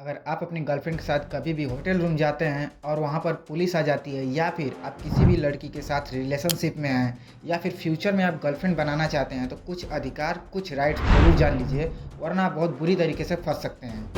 अगर आप अपनी गर्लफ्रेंड के साथ कभी भी होटल रूम जाते हैं और वहाँ पर पुलिस आ जाती है, या फिर आप किसी भी लड़की के साथ रिलेशनशिप में हैं, या फिर फ्यूचर में आप गर्लफ्रेंड बनाना चाहते हैं, तो कुछ अधिकार, कुछ राइट्स जरूर जान लीजिए, वरना आप बहुत बुरी तरीके से फंस सकते हैं।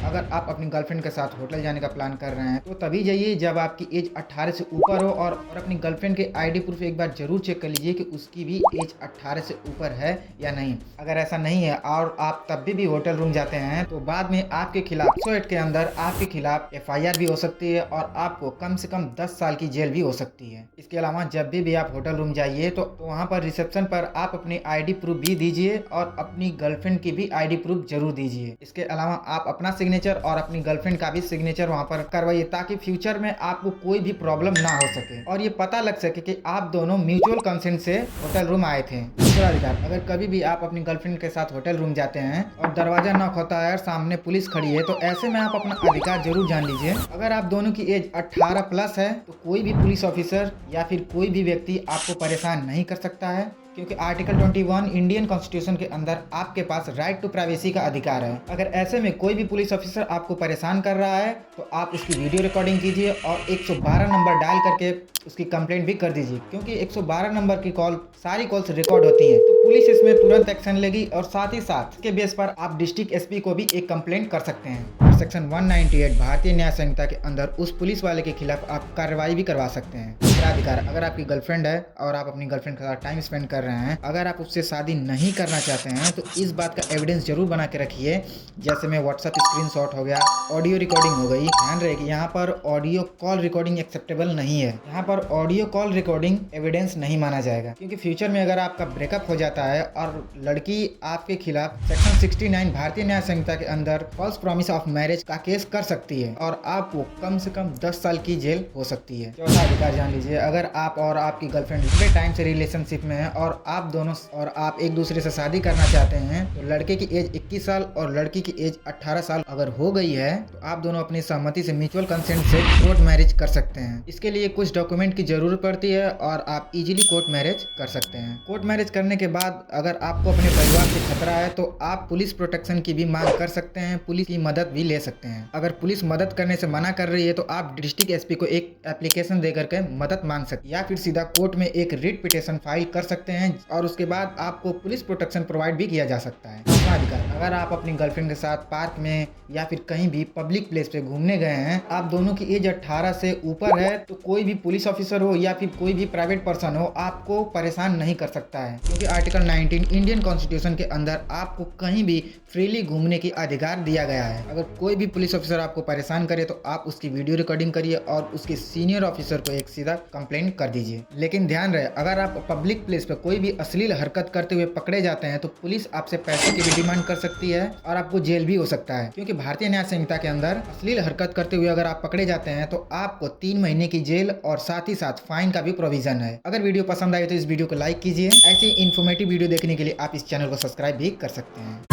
अगर आप अपनी गर्लफ्रेंड के साथ होटल जाने का प्लान कर रहे हैं, तो तभी जाइए जब आपकी एज 18 से ऊपर हो, और अपनी गर्लफ्रेंड के आईडी प्रूफ एक बार जरूर चेक कर लीजिए कि उसकी भी एज 18 से ऊपर है या नहीं। अगर ऐसा नहीं है और आप तब भी होटल रूम जाते हैं, तो बाद में आपके खिलाफ 100 एक्ट के अंदर आपके खिलाफ FIR भी हो सकती है और आपको कम से कम 10 साल की जेल भी हो सकती है। इसके अलावा जब भी आप होटल रूम जाइए तो वहाँ पर रिसेप्शन पर आप अपनी आईडी प्रूफ भी दीजिए और अपनी गर्लफ्रेंड की भी आईडी प्रूफ जरूर दीजिए। इसके अलावा आप अपना सिग्नेचर और अपनी गर्लफ्रेंड का भी सिग्नेचर वहाँ पर करवाइए, ताकि फ्यूचर में आपको कोई भी प्रॉब्लम ना हो सके और ये पता लग सके कि आप दोनों म्यूचुअल कंसेंट से होटल रूम आए थे। दूसरा अधिकार, अगर कभी भी आप अपनी गर्लफ्रेंड के साथ होटल रूम जाते हैं और दरवाजा नॉक होता है और सामने पुलिस खड़ी है, तो ऐसे में आप अपना अधिकार जरूर जान लीजिए। अगर आप दोनों की एज 18 प्लस है, तो कोई भी पुलिस ऑफिसर या फिर कोई भी व्यक्ति आपको परेशान नहीं कर सकता है, क्योंकि आर्टिकल 21 इंडियन कॉन्स्टिट्यूशन के अंदर आपके पास राइट टू प्राइवेसी का अधिकार है। अगर ऐसे में कोई भी पुलिस ऑफिसर आपको परेशान कर रहा है, तो आप उसकी वीडियो रिकॉर्डिंग कीजिए और 112 नंबर डायल करके उसकी कंप्लेंट भी कर दीजिए, क्योंकि 112 नंबर की कॉल सारी कॉल्स रिकॉर्ड होती हैं, तो पुलिस इसमें तुरंत एक्शन लेगी और साथ ही साथ इसके बेस पर आप डिस्ट्रिक्ट SP को भी एक कंप्लेंट कर सकते हैं। सेक्शन 198 भारतीय न्याय संहिता के अंदर उस पुलिस वाले के खिलाफ आप कार्रवाई भी करवा सकते हैं। दूसरा अधिकार, अगर आपकी गर्लफ्रेंड है और आप अपनी गर्लफ्रेंड के साथ टाइम स्पेंड कर रहे हैं, अगर आप उससे शादी नहीं करना चाहते हैं, तो इस बात का एविडेंस जरूर बना के रखिए, जैसे में व्हाट्सएप स्क्रीनशॉट हो गया, ऑडियो रिकॉर्डिंग हो गई। ध्यान रहे कि यहाँ पर ऑडियो कॉल रिकॉर्डिंग एक्सेप्टेबल नहीं है, यहाँ पर ऑडियो कॉल रिकॉर्डिंग एविडेंस नहीं माना जाएगा, क्योंकि फ्यूचर में अगर आपका ब्रेकअप हो जाता है और लड़की आपके खिलाफ सेक्शन 69 भारतीय न्याय संहिता के अंदर फॉल्स प्रॉमिस ऑफ मैरिज का केस कर सकती है और आपको कम से कम 10 साल की जेल हो सकती है। चौथा अधिकार जान लीजिए, अगर आप और आपकी गर्लफ्रेंड लंबे टाइम से रिलेशनशिप में है और आप एक दूसरे से शादी करना चाहते हैं, तो लड़के की एज 21 साल और लड़की की एज 18 साल अगर हो गई है, तो आप दोनों अपनी सहमति से म्यूचुअल कंसेंट से कोर्ट मैरिज कर सकते हैं। इसके लिए कुछ डॉक्यूमेंट की जरूरत पड़ती है और आप इजीली कोर्ट मैरिज कर सकते हैं। कोर्ट मैरिज करने के बाद अगर आपको अपने परिवार से खतरा है, तो आप पुलिस प्रोटेक्शन की भी मांग कर सकते हैं, पुलिस की मदद भी ले सकते हैं। अगर पुलिस मदद करने से मना कर रही है, तो आप डिस्ट्रिक्ट SP को एक एप्लीकेशन दे करके मदद मांग सकते हैं, या फिर सीधा कोर्ट में एक रिट पिटिशन फाइल कर सकते हैं और उसके बाद आपको पुलिस प्रोटेक्शन प्रोवाइड भी किया जा सकता है। अधिकार, अगर आप अपनी गर्लफ्रेंड के साथ पार्क में या फिर कहीं भी पब्लिक प्लेस पे घूमने गए हैं, आप दोनों की एज 18 से ऊपर है, तो कोई भी पुलिस ऑफिसर हो या फिर कोई भी प्राइवेट पर्सन हो आपको परेशान नहीं कर सकता है, क्योंकि आर्टिकल 19 इंडियन कॉन्स्टिट्यूशन के अंदर आपको कहीं भी फ्रीली घूमने की अधिकार दिया गया है। अगर कोई भी पुलिस ऑफिसर आपको परेशान करे, तो आप उसकी वीडियो रिकॉर्डिंग करिए और उसके सीनियर ऑफिसर को एक सीधा कंप्लेंट कर दीजिए। लेकिन ध्यान रहे, अगर आप पब्लिक प्लेस पे कोई भी अश्लील हरकत करते हुए पकड़े जाते हैं, तो पुलिस आपसे पैसे की भी डिमांड कर सकती है और आपको जेल भी हो सकता है, क्योंकि भारतीय न्याय संहिता के अंदर अश्लील हरकत करते हुए अगर आप पकड़े जाते हैं, तो आपको 3 महीने की जेल और साथ ही साथ फाइन का भी प्रोविजन है। अगर वीडियो पसंद आए तो इस वीडियो को लाइक कीजिए। ऐसी इन्फॉर्मेटिव वीडियो देखने के लिए आप इस चैनल को सब्सक्राइब भी कर सकते हैं।